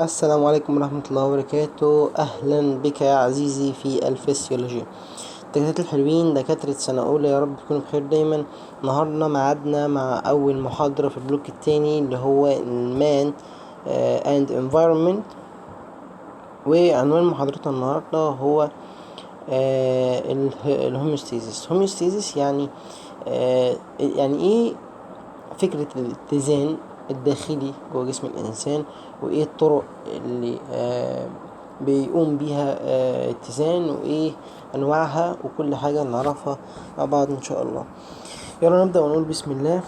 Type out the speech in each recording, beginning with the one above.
السلام عليكم ورحمة الله وبركاته. أهلا بك يا عزيزي في الفسيولوجي. دكاترة الحلوين، دكاترة سنة أولى، يا رب تكونوا بخير دايما. النهاردة معادنا مع أول محاضرة في البلوك التاني اللي هو المان and environment. وعنوان محاضرتنا النهاردة هو الهوميوستيزيس. يعني ايه فكرة الاتزان الداخلي جوه جسم الإنسان، وإيه الطرق اللي بيقوم بيها اتزان، وإيه أنواعها، وكل حاجة نعرفها مع بعض إن شاء الله. يلا نبدأ ونقول بسم الله.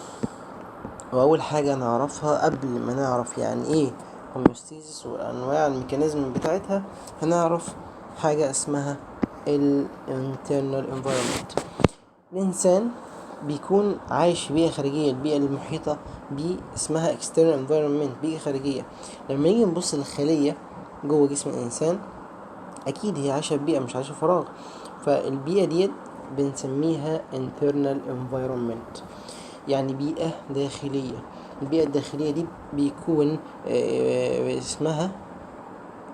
وأول حاجة نعرفها قبل ما نعرف يعني إيه هوميوستيزيس وأنواع الميكانيزم بتاعتها، هنعرف حاجة اسمها ال internal environment. الإنسان بيكون عايش في بيئة خارجية. البيئة المحيطة بيه اسمها external environment، بيئة خارجية. لما نيجي نبص للخلية جوه جسم الإنسان، أكيد هي عايشة في بيئة، مش عايشة في فراغ. فالبيئة ديت بنسميها internal environment، يعني بيئة داخلية. البيئة الداخلية دي بيكون اسمها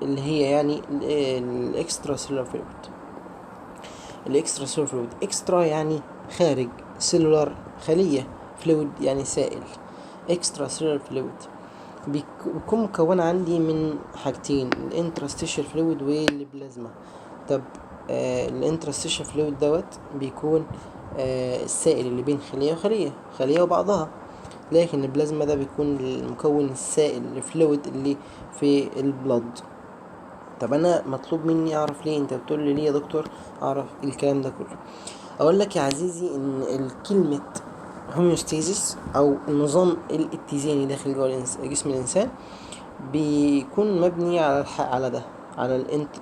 اللي هي يعني الاكسترا سيلولار فلويد. الاكسترا سيلولار فلويد، اكسترا يعني خارج، سيلولار خلية، فلويد يعني سائل. اكسترا سيلولار فلويد بيكون مكونة عندي من حاجتين، الانترستيشال فلويد والبلازما. طب الانترستيشال فلويد دوت بيكون السائل اللي بين خلية وخلية، خلية وبعضها. لكن البلازما ده بيكون المكون السائل الفلويد اللي في البلد. طب انا مطلوب مني اعرف ليه؟ انت بتقول لي ليه يا دكتور اعرف الكلام ده كله؟ اقول لك يا عزيزي ان الكلمة هوميوستيزيس او النظام الاتزاني داخل جوه جسم الانسان بيكون مبني على ده، على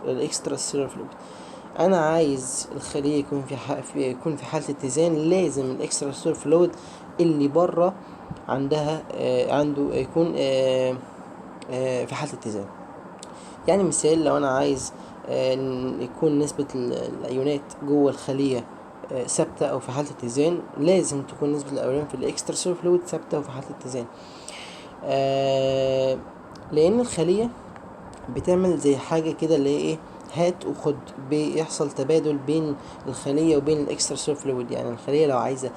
الاكسترا سيلولار فلويد. انا عايز الخليه يكون في حاله اتزان، لازم الاكسترا سيلولار فلويد اللي بره عندها عنده يكون في حاله اتزان. يعني مثال، لو انا عايز يكون نسبة الايونات جوه الخلية ثابتة او في حالة اتزان، لازم تكون نسبة الايونات في الاكسترا سيلولار فلويد ثابتة وفي حالة اتزان. لان الخلية بتعمل زي حاجة كده اللي هي ايه، هات وخد، بيحصل تبادل بين الخلية وبين الاكسترا سيلولار فلويد. يعني الخلية لو عايزة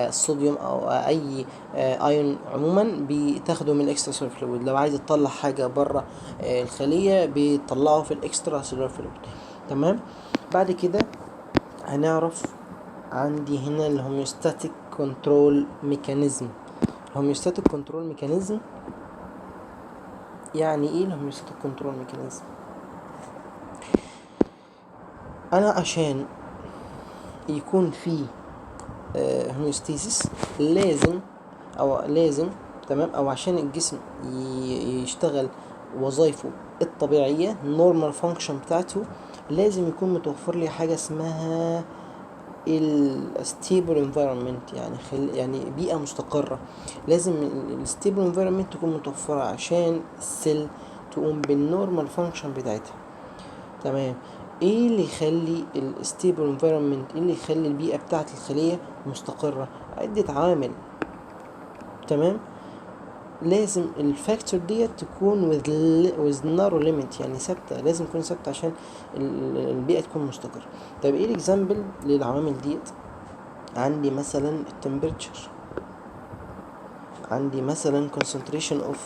صوديوم او اي ايون عموما بتاخده من الاكسترا سيلولار فلويد، لو عايزة تطلع حاجة بره الخلية بتطلعه في الاكسترا سيلولار فلويد. تمام. بعد كده هنعرف عندي هنا الهوميوستاتيك كنترول ميكانيزم. الهوميوستاتيك كنترول ميكانيزم يعني ايه؟ الهوميوستاتيك كنترول ميكانيزم، انا عشان يكون في هوميوستيزيس لازم تمام، او عشان الجسم يشتغل وظائفه الطبيعية النورمال فانكشن بتاعته، لازم يكون متوفر لي حاجة اسمها الستيبل انفايرمنت، يعني بيئة مستقرة. لازم الستيبل انفايرمنت تكون متوفرة عشان السيل تقوم بالنورمال فانكشن بتاعتها. تمام. ايه اللي يخلي الستيبل انفايرمنت، ايه اللي يخلي البيئة بتاعت الخلية مستقرة؟ عدة عوامل. تمام. لازم الفاكتور ديت تكون with narrow limit، يعني ثابتة، لازم تكون ثابتة عشان البيئة تكون مستقرة. طيب ايه الاكزامبل للعوامل ديت؟ عندي مثلا التمبريتشر، عندي مثلا concentration of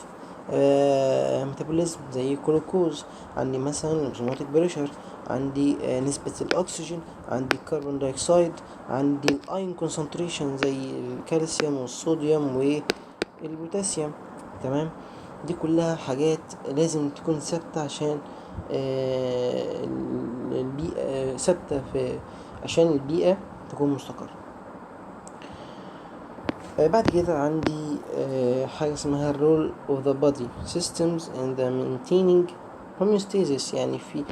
ميتابوليزم زي الجلوكوز، عندي مثلا الأوزموتيك بريشر، عندي نسبة الأكسجين، عندي الكربون دايوكسيد، عندي الأين كونسنتريشن زي الكالسيوم والصوديوم والبوتاسيوم. تمام. دي كلها حاجات لازم تكون ثابتة عشان البيئة ثابتة، عشان البيئة تكون مستقرة. بعد كده عندي حاجة اسمها role of the body systems in the maintaining homeostasis. يعني في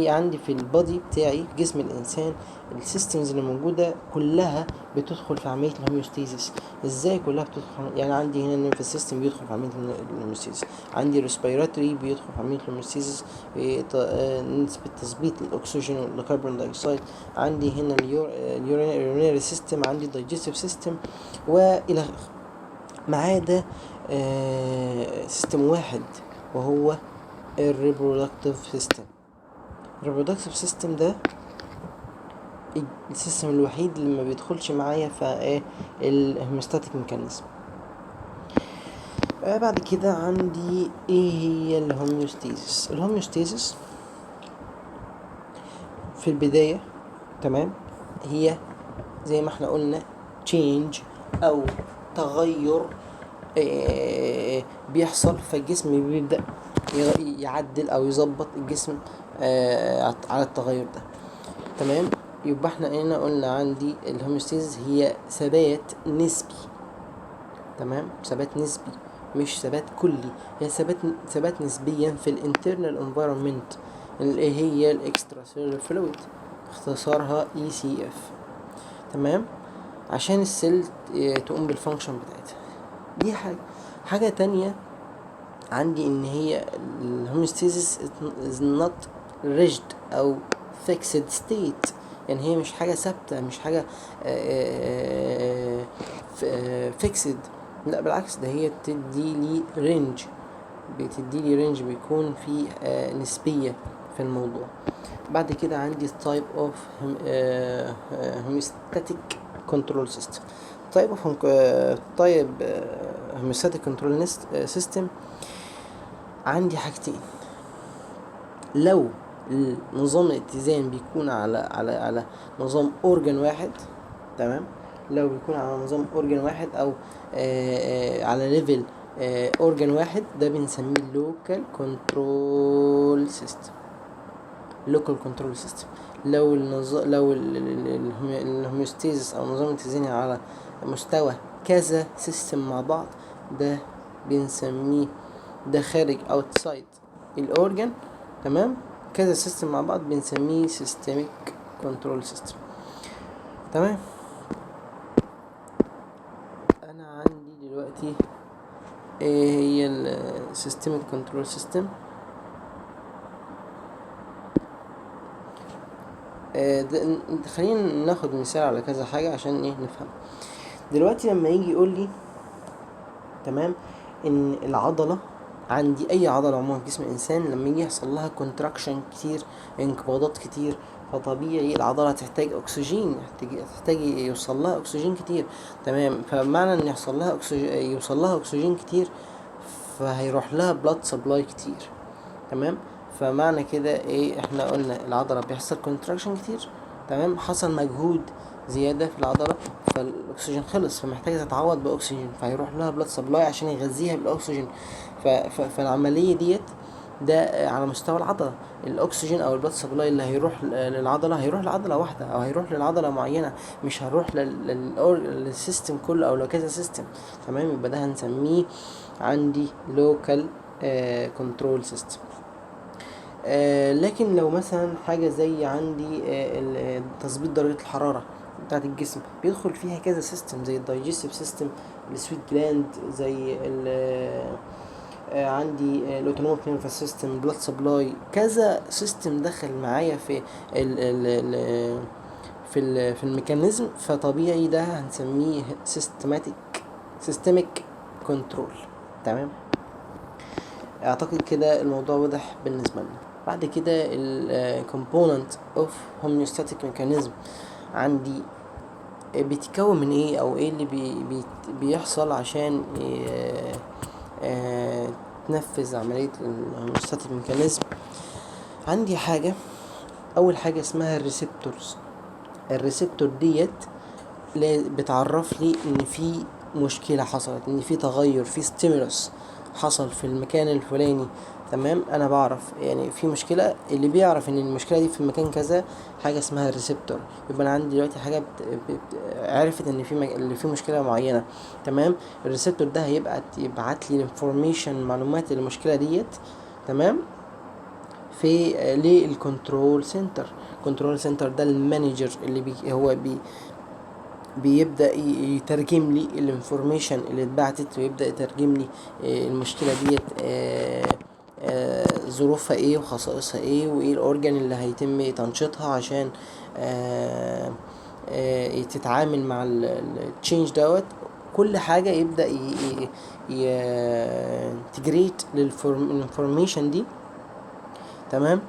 عندي في البادي بتاعي، في جسم الإنسان، السيستمز اللي موجودة كلها بتدخل في عملية الهوميوستيزيس. ازاي كلها بتدخل؟ يعني عندي هنا النيرفس سيستم بيدخل في عملية الهوميوستيزيس، عندي ريسبيراتوري بيدخل في عملية الهوميوستيزيس نسبة تثبيت الأكسجين والكربون دايوكسيد، عندي هنا اليورينري سيستم، عندي الدايجستيف سيستم والى ما عدا سيستم واحد وهو الريبرودكتيف سيستم. الريبرودكتيف سيستم ده السيستم الوحيد اللي ما بيدخلش معايا في الهوميوستاتيك ميكانيزم. بعد كده عندي ايه هي الهوميوستيزيس. الهوميوستيزيس في البداية تمام هي زي ما احنا قلنا change او تغير بيحصل، فالجسم بيبدأ يعدل او يظبط الجسم على التغير ده. تمام. يبقى احنا هنا قلنا عندي الهوميوستيزيس هي ثبات نسبي. تمام، ثبات نسبي مش ثبات كلي، هي ثبات نسبيا في الانترنال انفايرمنت اللي هي الاكسترا سيلولار فلويد، اختصارها ECF. تمام، عشان السيل تقوم بالفانكشن بتاعتها. دي حاجة تانية عندي ان هي الهوميوستيزيس is not rigid او fixed state، يعني هي مش حاجة ثابتة، مش حاجة fixed، لا بالعكس، ده هي بتدي لي رينج، بيكون في نسبية في الموضوع. بعد كده عندي type of homeostatic control system. type homeostatic control system عندي حاجتين. لو نظام الاتزان بيكون على نظام اورجان واحد، تمام، لو بيكون على نظام اورجان واحد او على ليفل اورجان واحد، ده بنسميه لوكال كنترول سيستم. لوكال كنترول سيستم. لو الهوميوستيزيس او نظام الاتزان على مستوى كذا سيستم مع بعض، ده بنسميه ده خارج اوتسايد الاورجان، تمام، كذا سيستم مع بعض بنسميه سيستميك كنترول سيستم. تمام. انا عندي دلوقتي ايه هي السيستميك كنترول سيستم. خلينا ناخد مثال على كذا حاجة عشان نفهم. دلوقتي لما يجي يقول لي تمام ان العضلة عندي، اي عضلة عموما في جسم الانسان لما يجي يحصل لها كونتراكشن كتير، انقباضات كتير، فطبيعي العضلة تحتاج اكسجين، تحتاج يوصل لها اكسجين كتير. تمام، فمعنى ان يوصل لها اكسجين كتير، فهيروح لها بلاد سبلاي كتير. تمام، فمعنى كده احنا قلنا العضلة بيحصل كونتراكشن كتير، تمام، حصل مجهود زيادة في العضلة، فالاكسجين خلص، فمحتاجة تتعوض باكسجين، فهيروح لها بلاد سبلاي عشان يغذيها بالاكسجين. فالعملية ديت ده على مستوى العضلة. الاكسجين او البلاد سبلاي اللي هيروح للعضلة، هيروح لعضلة واحدة او هيروح للعضلة معينة، مش هيروح للسيستم كله او لكذا سيستم. تمام، يبقى ده هنسميه عندي لوكال كنترول سيستم. لكن لو مثلا حاجة زي عندي تظبيط درجة الحرارة بتاعت الجسم، بيدخل فيها كذا سيستم زي الدايجستيف سيستم، السويت جلاند، زي عندي الاوتونوميك نيرفس سيستم، بلاد سبلاي، كذا سيستم دخل معايا في في الميكانيزم، فطبيعي ده هنسميه سيستميك كنترول. تمام، اعتقد كده الموضوع واضح بالنسبه لنا. بعد كده الكومبوننت اوف هوميوستاتيك ميكانيزم عندي بيتكون من ايه، او ايه اللي بيحصل عشان تنفذ عمليه الهوميوستاتيك ميكانيزم. عندي اول حاجه اسمها الريسبتورز. الريسبتور ديت بتعرف لي ان في مشكله حصلت، ان في تغير، في ستيمولس حصل في المكان الفلاني. تمام، انا بعرف يعني في مشكله، اللي بيعرف ان المشكله دي في المكان كذا حاجه اسمها الريسبتور. يبقى انا عندي دلوقتي حاجه عرفت ان اللي في مشكله معينه. تمام، الريسبتور ده يبعت لي الانفورميشن، معلومات المشكله ديت. تمام، في للكنترول سنتر. كنترول سنتر ده المانجر اللي هو بيبدأ يترجم لي الانفورميشن اللي اتبعتت، ويبدأ يترجم لي المشكلة ديت ظروفها ايه وخصائصها ايه، وايه الاورجان اللي هيتم تنشيطها عشان تتعامل مع التشينج دوت. كل حاجة يبدأ ينتجريت الانفورميشن دي تمام.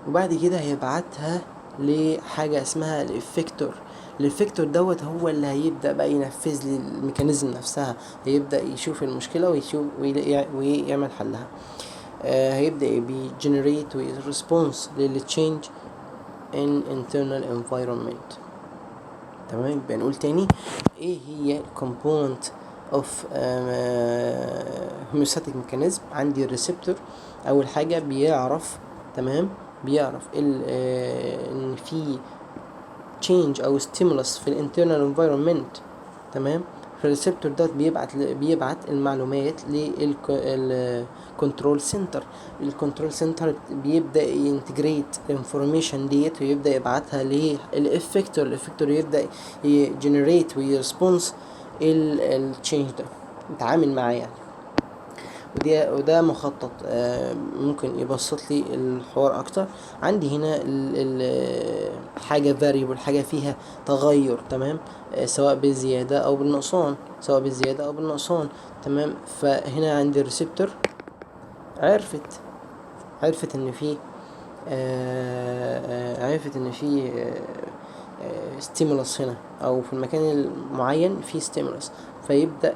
وبعد كده هيبعتها لحاجة اسمها الافكتور. الافكتور دوت هو اللي هيبدأ بقى ينفذ لي الميكانيزم نفسها، هيبدأ يشوف المشكلة ويشوف ويعمل حلها. هيبدأ بيجنريت ريسبونس للتشينج in internal environment. تمام. بنقول تاني ايه هي component of homeostatic mechanism. عندي الريسبتور، اول حاجة بيعرف، تمام، بيعرف ان في change او stimulus في الانترنال environment. تمام. فالريسبتور ده بيبعت المعلومات للكنترول سنتر. الكنترول سنتر بيبدا ينتجريت الانفورميشن ديت ويبدا يبعتها للافكتور. الافكتور يبدا يجنريت ويرسبونس التشينج ده، يتعامل معاه يعني. وده مخطط ممكن يبسط لي الحوار اكتر. عندي هنا حاجه variable، حاجه فيها تغير، تمام، سواء بالزياده او بالنقصان، تمام. فهنا عندي الريسبتور عرفت ان في ستيمولس هنا، او في المكان المعين في ستيمولس، فيبدأ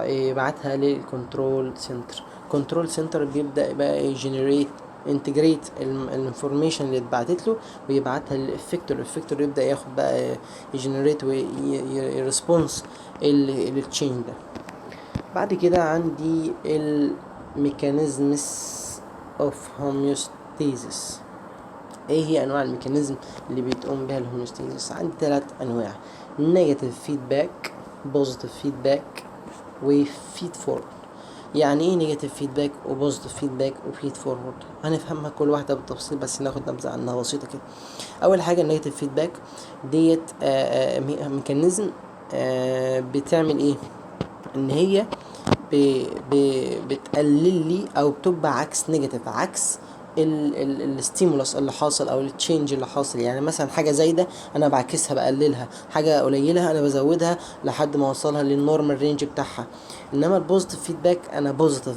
يبعتها للكنترول سنتر. كنترول سنتر بيبدأ بقى يجنريت انتجريت الانفورميشن اللي اتبعتت له ويبعتها للافكتور. الافكتور يبدأ ياخد بقى يجنريت ويرسبونس للتشينج ده. بعد كده عندي الميكانيزمز اوف هوميوستاسيس. ايه هي انواع الميكانيزم اللي بتقوم بها الهوميوستاسيس؟ عندي 3 انواع: نيجاتيف فيدباك، بوزيتيف فيدباك، وفيد فورورد. يعني ايه نيجاتيف فيدباك وبوزيتيف فيدباك وفيد فورورد؟ هنفهمها كل واحده بالتفصيل، بس ناخد نبذه عنها بسيطه كده. اول حاجه النيجاتيف فيدباك ديت ميكانيزم بتعمل ايه؟ ان هي بتقلل لي او بتبقى عكس نيجاتيف، عكس الستيمولس اللي حاصل او التشينج اللي حاصل. يعني مثلا حاجه زايده انا بعكسها، بقللها. حاجه قليله انا بزودها لحد ما اوصلها للنورمال رينج بتاعها. انما البوزيتيف فيدباك انا بوزيتيف،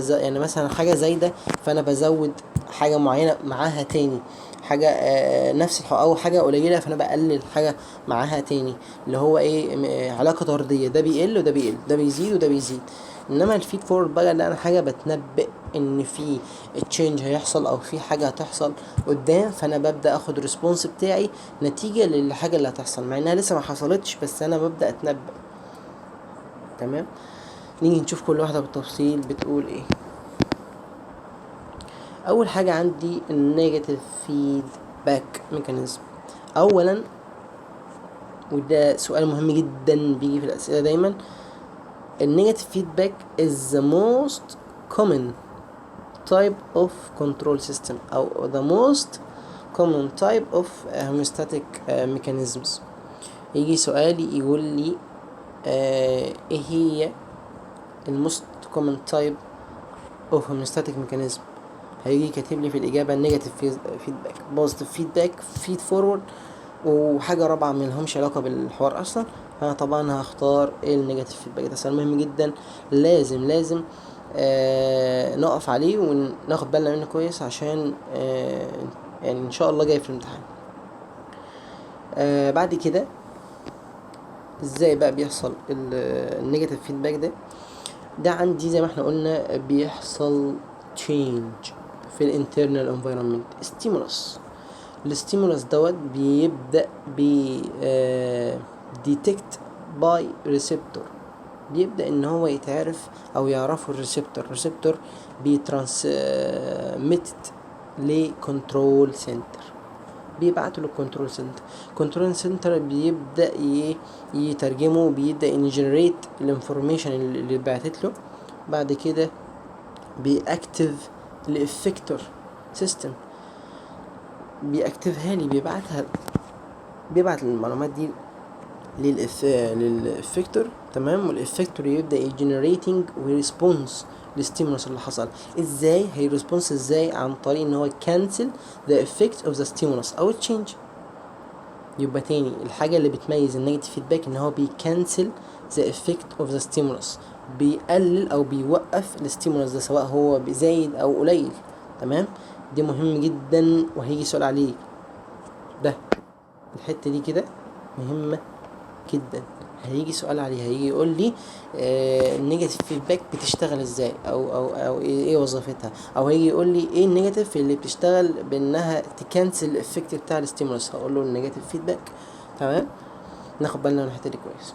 يعني مثلا حاجه زايده فانا بزود حاجه معينه معاها تاني، حاجه نفس او حاجه قليله فانا بقلل حاجه معاها تاني، اللي هو ايه، علاقه طرديه، ده بيقل وده بيقل، ده بيزيد وده بيزيد. انما الفيد فورورد بقى اللي انا حاجه بتنبئ ان في تشينج هيحصل او في حاجه هتحصل قدام، فانا ببدا اخد ريسبونس بتاعي نتيجه للحاجه اللي هتحصل، مع انها لسه ما حصلتش، بس انا ببدا اتنبأ. تمام. نيجي نشوف كل واحده بالتفصيل بتقول ايه. اول حاجه عندي النيجاتيف فيدباك ميكانيزم. اولا، وده سؤال مهم جدا بيجي في الاسئله دايما، النيجاتيف فيدباك is the most common type of control system او the most common type of homeostatic mechanisms. يجي سؤالي يقول لي ايه هي الموست common type of homeostatic mechanism؟ هيجي كاتب لي في الاجابه نيجاتيف فيدباك، بوزيتيف فيدباك، فيد فورورد، وحاجه رابعه ملهمش علاقه بالحوار اصلا. فانا طبعا هختار النيجاتيف فيدباك. ده سؤال مهم جدا، لازم نقف عليه وناخد بالنا منه كويس، عشان يعني ان شاء الله جاي في الامتحان. بعد كده ازاي بقى بيحصل النيجاتيف فيدباك ده عندي زي ما احنا قلنا بيحصل change في الانترنال انفايرمنت ستيمولس. الستيمولس دوت بيبدأ detect by receptor، بيبدأ ان هو يتعرف او يعرفه الريسبتور بيترانسميت لكنترول سنتر، بيبعته للكنترول سنتر. كنترول سنتر بيبدأ يترجمه، بيبدأ يجنريت الانفورميشن اللي بعتت له. بعد كده بيأكتف الافكتور سيستم، بيأكتفها لي، بيبعت المعلومات دي للافكتور. تمام. والافكتور يبدأ يجنريتنج وريسبونس للستيمولس اللي حصل. ازاي هيرسبونس؟ ازاي؟ عن طريق ان هو cancel the effect of the stimulus او change. يبقى تاني الحاجة اللي بتميز النيجاتيف فيدباك ان هو بيكنسل the effect of the stimulus، بيقلل او بيوقف الستيمولس ده، سواء هو زايد او قليل. تمام. دي مهم جدا وهيجي سؤال عليه، ده الحته دي كده مهمه جدا، هيجي سؤال عليها، هيجي يقول لي النيجاتيف فيدباك بتشتغل ازاي، او ايه وظيفتها، او هيجي يقول لي ايه النيجاتيف اللي بتشتغل بانها تكنسل الافكت بتاع الستيمولس، هقول له النيجاتيف فيدباك. تمام، ناخد بالنا من الحته دي كويس.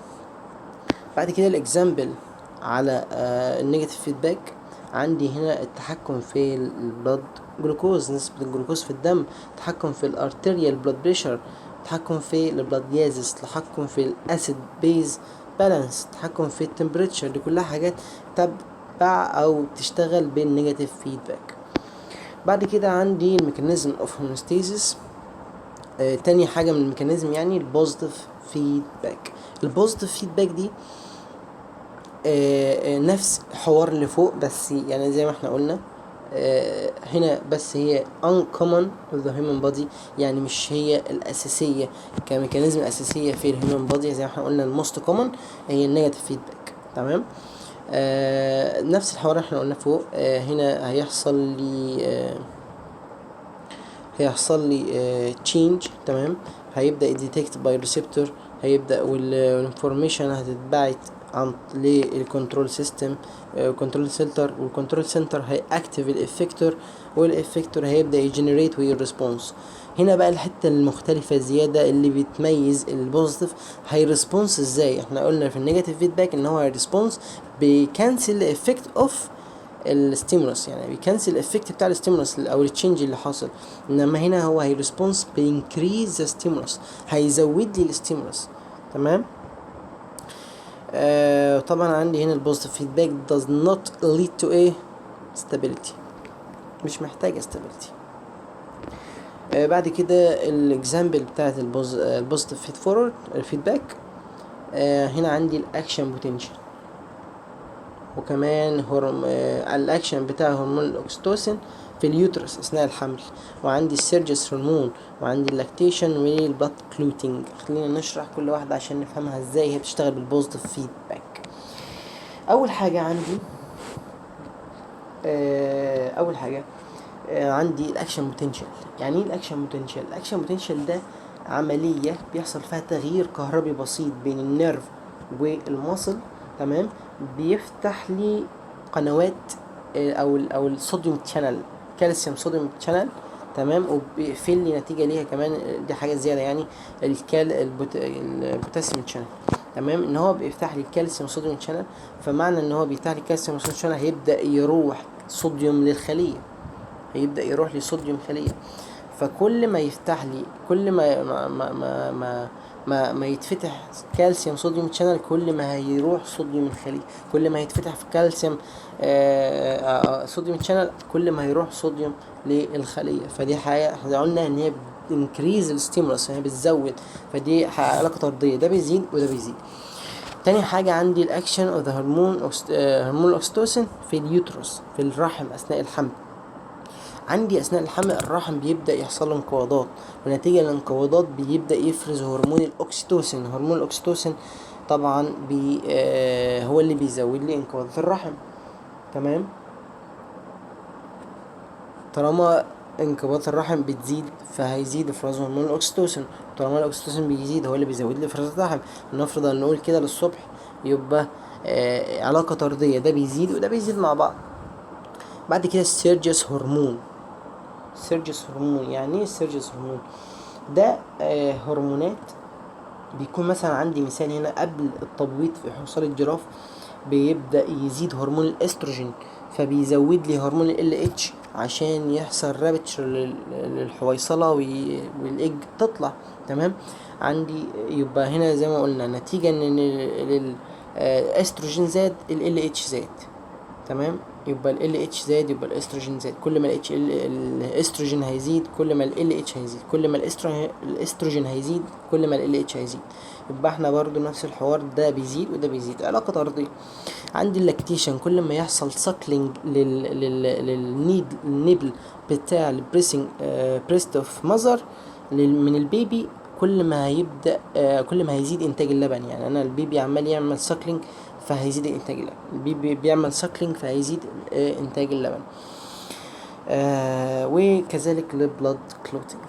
بعد كده الاكزامبل على النيجاتيف فيدباك، عندي هنا التحكم في البلاد جلوكوز، نسبة الجلوكوز في الدم، تحكم في الارتيريال بلاد بريشر، تحكم في البلاد جازز، تحكم في الاسيد بيز بالانس، تحكم في التمبريتشر. دي كلها حاجات تبع او تشتغل بالنيجاتيف فيدباك. بعد كده عندي الميكانيزم اوف هوموستاسيس. تاني حاجة من الميكانيزم يعني البوزيتيف فيدباك. البوزيتيف فيدباك دي نفس حوار اللي فوق، بس يعني زي ما احنا قلنا هنا بس هي uncommon with the human body، يعني مش هي الأساسية كميكانيزم الأساسية في الهيومن بودي. زي ما احنا قلنا الموست كومن هي النيجاتيف فيدباك. تمام. نفس الحوار اللي احنا قلنا فوق. هنا هيحصل لي change. تمام، هيبدأ يديتكت باي ريسبتور، هيبدأ والانفورميشن هتتبعت عن للكنترول سيستم، كنترول سنتر، والكنترول سنتر هيأكتيف الافكتور، والافكتور هيبدأ يجنريت ويرسبونس. هنا بقى الحتة المختلفة زيادة اللي بتميز البوزيتيف، هيرسبونس ازاي. احنا قلنا في النيجاتيف فيدباك ان هو هيرسبونس بيكنسل افكت اوف الستيمولس، يعني بيكنسل الافكت بتاع الستيمولس او التشينج اللي حاصل. انما هنا هو هي ريسبونس بينكريز ذا ستيمولس، هيزود لي الستيمولس. تمام. طبعا عندي هنا البوزيتيف فيدباك does not lead to a stability، مش محتاجه stability. بعد كده الاكزامبل بتاعت البوزيتيف فيد فورورد الفيدباك. هنا عندي الاكشن بوتنشال، وكمان الاكشن بتاع هرمون الاكسيتوسين في اليوترس اثناء الحمل، وعندي السيرجس هرمون، وعندي اللاكتيشن والبلاد كلوتينج. خلينا نشرح كل واحده عشان نفهمها ازاي هي بتشتغل بالبوزيتيف فيدباك. اول حاجه عندي عندي الاكشن بوتنشال. يعني ايه الاكشن بوتنشال؟ الاكشن بوتنشال ده عمليه بيحصل فيها تغيير كهربي بسيط بين النيرف والمصل. تمام، بيفتح لي قنوات او الصوديوم تشانل، كالسيوم صوديوم تشانل. تمام، وبيقفل لي نتيجه ليها كمان، دي حاجه زياده يعني، البوتاسيوم تشانل. تمام، ان هو بيفتح لي الكالسيوم صوديوم تشانل، فمعنى ان هو بيفتح لي الكالسيوم صوديوم تشانل هيبدا يروح صوديوم للخليه، هيبدا يروح لصوديوم خليه. فكل ما يفتح لي، كل ما يتفتح كالسيوم صوديوم تشانل، كل ما هيروح صوديوم الخليه. كل ما يتفتح في كالسيوم صوديوم تشانل، كل ما هيروح صوديوم للخليه. فدي حاجه احنا قلنا ان هي انكريز الستيمولس، يعني بتزود، فدي علاقه طرديه، ده بيزيد وده بيزيد. تاني حاجة عندي الاكشن اوف ذا هرمون الاكسيتوسين في اليوترس، في الرحم اثناء الحمل. عندي اثناء الحمل الرحم بيبدا يحصل له انقباضات، ونتيجه للانقباضات بيبدا يفرز هرمون الاكسيتوسين. هرمون الاكسيتوسين طبعا هو اللي بيزود لي انقباضات الرحم. تمام، طالما انقباضات الرحم بتزيد فهيزيد افراز هرمون الاكسيتوسين، طالما الاكسيتوسين بيزيد هو اللي بيزود لي افراز الرحم. نفرض ان نقول كده للصبح، يبقى علاقه طرديه، ده بيزيد وده بيزيد مع بعض. بعد كده السيرجس هرمون. سيرجس هرمون يعني ايه السيرجس هرمون؟ ده هرمونات بيكون مثلا، عندي مثال هنا، قبل التبويض في حصان الجراف بيبدأ يزيد هرمون الاستروجين، فبيزود لي هرمون ال اتش عشان يحصل رابتشر للحويصلة والايج تطلع. تمام، عندي يبقى هنا زي ما قلنا نتيجة ان الاستروجين زاد، ال اتش زاد. تمام، يبقى ال اتش زاد يبقى الاستروجين زاد. كل ما الاستروجين هيزيد كل ما ال اتش هيزيد، كل ما الاستروجين هيزيد كل ما ال اتش هيزيد. يبقى احنا برضو نفس الحوار، ده بيزيد وده بيزيد، علاقة طردية. عندي اللاكتيشن، كل ما يحصل ساكلينج للنيبل بتاع البريسنج بريست اوف ماذر من البيبي، كل ما هيبدأ كل ما هيزيد انتاج اللبن. يعني انا البيبي عمال يعمل ساكلينج فهيزيد انتاج اللبن، البيبي بيعمل ساكلينج فهيزيد انتاج اللبن. وكذلك للبلاد كلوتينج.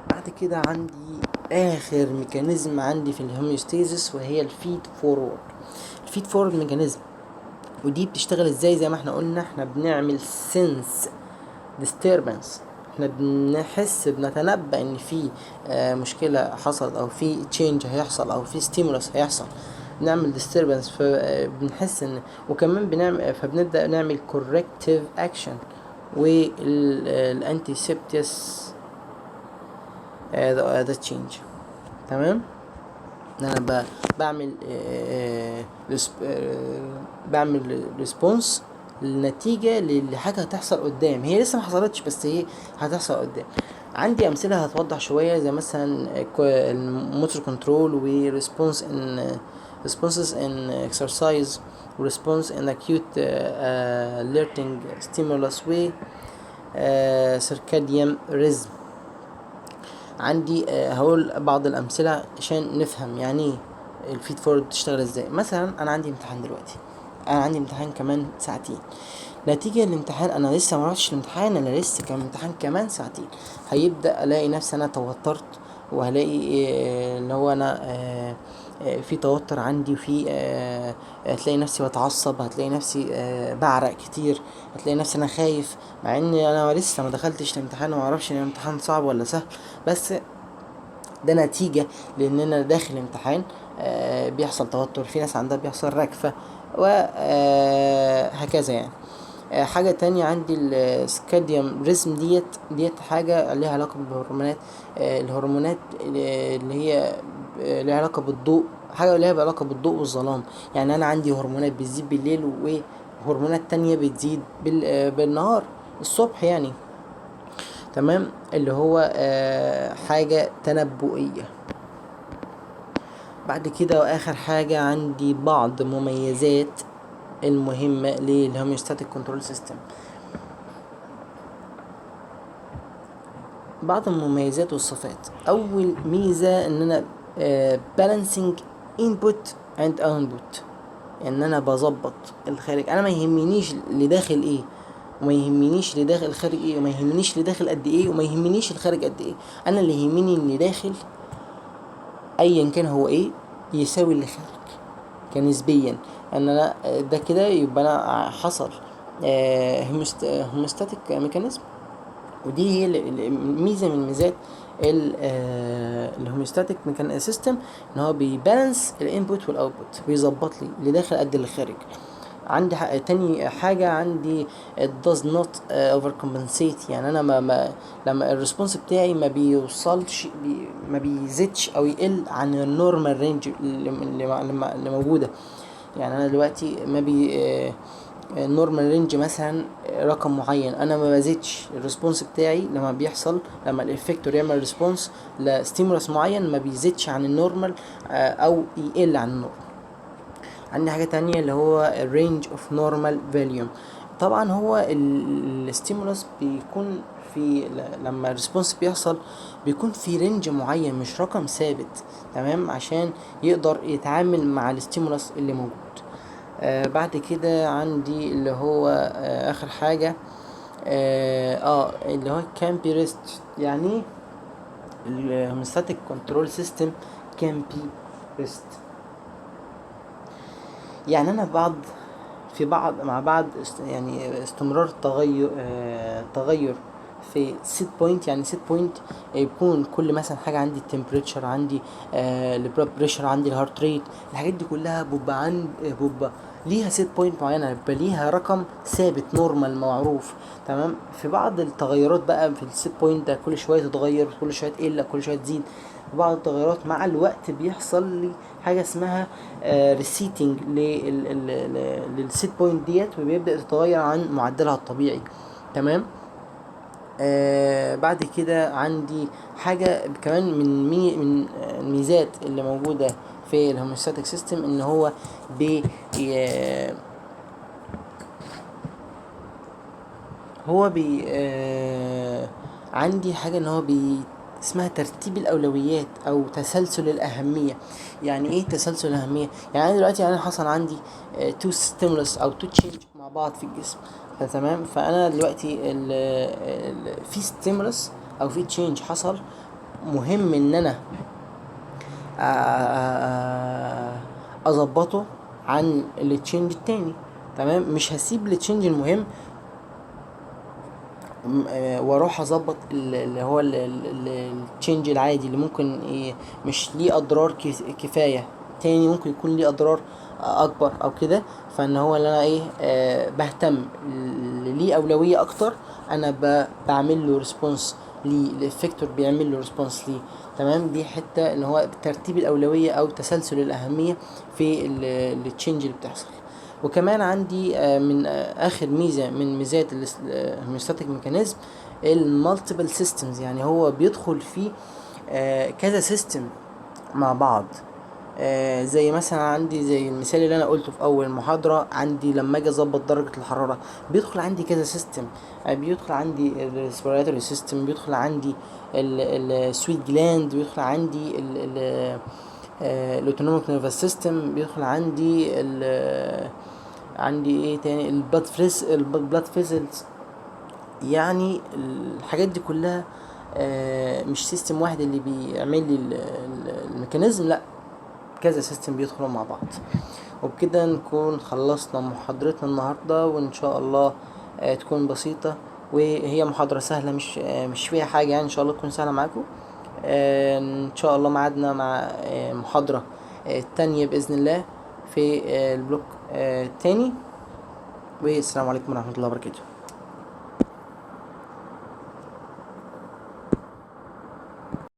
بعد كده عندي اخر ميكانيزم عندي في الهوميوستاسيس وهي الفيد فورورد. الفيد فورورد ميكانيزم، ودي بتشتغل ازاي؟ زي ما احنا قلنا، احنا بنعمل سنس disturbance، احنا بنتنبأ ان في مشكلة حصلت او في change هيحصل او في stimulus هيحصل، بنعمل disturbance، فبنحس ان، وكمان بنعمل، فبنبدأ نعمل corrective action والانتيسبتيس ده change. تمام. ان انا بعمل بعمل ريسبونس النتيجة لحاجة هتحصل قدام، هي لسه ما حصلتش بس هي هتحصل قدام. عندي امثلة هتوضح شوية، زي مثلا الموتور كنترول وريسبونس ان responses in exercise response in acute alerting stimulus و circadian rhythm. عندي هقول بعض الامثلة عشان نفهم يعني ايه الفيد فورورد بتشتغل ازاي. مثلا انا عندي امتحان دلوقتي، انا عندي امتحان كمان ساعتين، نتيجة الامتحان انا لسه ما رحتش الامتحان، انا لسه كان امتحان كمان ساعتين، هيبدأ الاقي نفسي انا توترت، وهلاقي اللي هو انا في توتر عندي، وفي هتلاقي نفسي بتعصب، هتلاقي نفسي بعرق كتير، هتلاقي نفسي انا خايف، مع ان انا لسه ما دخلتش الامتحان وما اعرفش ان الامتحان صعب ولا سهل، بس ده نتيجة لان انا داخل امتحان بيحصل توتر، في ناس عندها بيحصل ركفة وهكذا يعني. حاجة تانية عندي السكاديوم ريزم، ديت حاجة ليها علاقة بالهرمونات، الهرمونات اللي هي ليها علاقة بالضوء، حاجة ليها علاقة بالضوء والظلام. يعني أنا عندي هرمونات بتزيد بالليل، وهرمونات تانية بتزيد بالنهار الصبح يعني. تمام. اللي هو حاجة تنبؤية. بعد كده واخر حاجة عندي بعض مميزات المهمة للهوميوستاتيك كنترول سيستم. بعض المميزات والصفات، اول ميزة ان انا balancing input and output، ان انا بظبط الخارج، انا ما يهمنيش اللي داخل ايه، وما يهمنيش اللي داخل الخارج ايه، وما يهمنيش اللي داخل قد ايه، وما يهمنيش الخارج قد ايه، انا اللي يهمني اللي داخل ايا كان هو ايه يساوي اللي خارج كنسبيا، ان انا ده كده يبقى انا حصل هوموستاتيك ميكانيزم. ودي هي الميزه من ميزات الهوميوستاتيك ميكان سيستم، ان هو بيبالانس الانبوت والاوتبوت، بيظبط لي اللي داخل قد اللي خارج. عندي تاني حاجة عندي it does not overcompensate، يعني انا لما الريسبونس بتاعي ما بيوصلش ما بيزيدش او يقل عن النورمال رينج اللي موجودة. يعني انا دلوقتي ما بي النورمال رينج مثلا رقم معين، انا ما بزيدش الريسبونس بتاعي لما بيحصل، لما الافكتور يعمل ريسبونس لستيمولس معين ما بيزيدش عن النورمال او يقل عن النورمال. عندي حاجة تانية اللي هو الرينج اوف نورمال فاليوم. طبعا هو الستيمولس بيكون في لما الريسبونس بيحصل بيكون في رينج معين مش رقم ثابت، تمام، عشان يقدر يتعامل مع الستيمولس اللي موجود. بعد كده عندي اللي هو اخر حاجة اللي هو كان بي ريست. يعني الهوميوستاتيك كنترول سيستم كان بي ريست، يعني انا في بعض مع بعض يعني استمرار تغير في سيت بوينت. يعني سيت بوينت يكون كل مثلا حاجه، عندي التمبريتشر، عندي البلاد بريشر، عندي الهارت ريت، الحاجات دي كلها بيبقى ليها سيت بوينت معينه، بيبقى ليها رقم ثابت نورمال معروف. تمام. في بعض التغيرات بقى في السيت بوينت ده كل شويه تتغير، كل شويه تقل، كل شويه تزيد. بعض التغيرات مع الوقت بيحصل لي حاجه اسمها ريسيتنج للسيت بوينت ديت، وبيبدا تتغير عن معدلها الطبيعي. تمام. بعد كده عندي حاجه كمان من الميزات اللي موجوده في الهوميوستاتيك سيستم، ان هو بي هو بي عندي حاجه ان هو اسمها ترتيب الاولويات او تسلسل الاهميه. يعني ايه تسلسل الاهميه؟ يعني انا دلوقتي انا حصل عندي تو ستيمولس او تو تشينج مع بعض في الجسم. فتمام، فانا دلوقتي في ستيمولس او في تشينج حصل، مهم ان انا اظبطه عن التشينج التاني. تمام، مش هسيب التشينج المهم واروح اظبط اللي هو التشينج العادي اللي ممكن مش ليه اضرار كفايه، تاني ممكن يكون ليه اضرار اكبر او كده. فان هو اللي انا بهتم اللي ليه اولويه اكتر، انا بعمل له ريسبونس، ليه الافكتور بيعمل له ريسبونس ليه. تمام، دي حته اللي هو ترتيب الاولويه او تسلسل الاهميه في التشينج اللي بتحصل. وكمان عندي من اخر ميزه من ميزات الهوميوستاتيك ميكانيزم، المالتيبل سيستمز. يعني هو بيدخل في كذا سيستم مع بعض. زي مثلا عندي زي المثال اللي انا قلته في اول محاضره، عندي لما اجي اظبط درجه الحراره بيدخل عندي كذا سيستم. بيدخل عندي الريسبيراتوري سيستم، بيدخل عندي السويت جلاند، بيدخل عندي الاوتونوميك نيرفس سيستم، بيدخل عندي عندي ايه تاني، البلاد فيزلز. يعني الحاجات دي كلها مش سيستم واحد اللي بيعمل لي الميكانيزم، لا، كذا سيستم بيدخلوا مع بعض. وبكده نكون خلصنا محاضرتنا النهارده، وان شاء الله تكون بسيطه، وهي محاضره سهله، مش فيها حاجه يعني. ان شاء الله تكون سهله معاكم. ان شاء الله معادنا مع محاضره تانية باذن الله في البلوك التاني. والسلام عليكم ورحمه الله وبركاته.